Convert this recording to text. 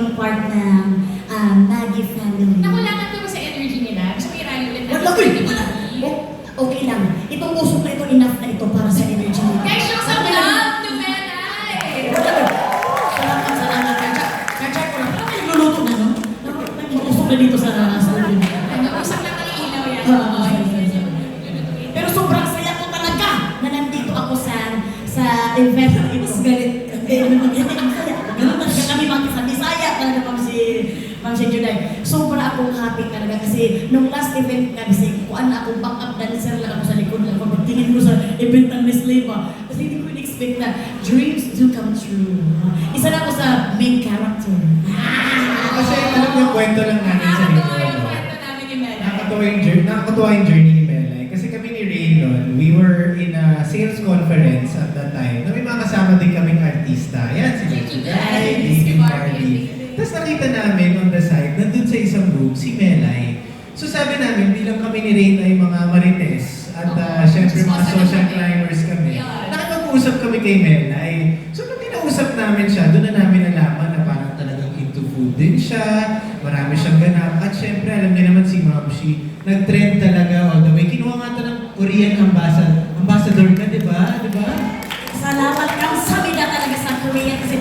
maging part ng Maggie family. Nakulangan ko ba sa energy nila? Gusto ko i-rally ulit Wala ko okay lang. Itong usok na ito, enough na ito para sa energy nila. Guys, show some love to Menay! Salamat. Kachat ko lang. Parang may luluto na, no? Usok na dito sa ulo niya. Usap lang ng ilaw yan. Pero sobrang saya ko talaga na nandito ako sa event na ito. Ganun talaga kami sa Bisaya talaga Ma'am si Juday. Sobra akong happy talaga kasi nung last event nga kasi kuan na akong backup dancer lang ako sa likod lang ako. Pagtingin mo sa event ng Miss Leva. Kasi hindi ko in-expect na dreams do come true. Isa na ako sa main character. Kasi alam niyo, kwento lang namin sa Nakakatawa yung inyo. kwento namin ni Menay. Nakakatawa yung journey ni Melay. Kasi kami ni Rain noon, we were in a sales conference at that time na may mga kasama din kaming artista. Yan, si Juday, Baby Barbie. Tapos nakita namin on the side, nandun sa isang room, si Melay. So sabi namin, bilang kami ni Rain ay mga marites at syempre mga social climbers kami, nakapag-usap kami kay Melay. So nung kinausap namin siya, doon na namin nalaman na parang talagang into food din siya, marami siyang ganap, at syempre alam niya naman si Mamshi, nag-trend talaga all the way. Kinuha nga ito ng Korean ambassador ka, di ba? Salamat kang sabi na talaga sa Korea kasi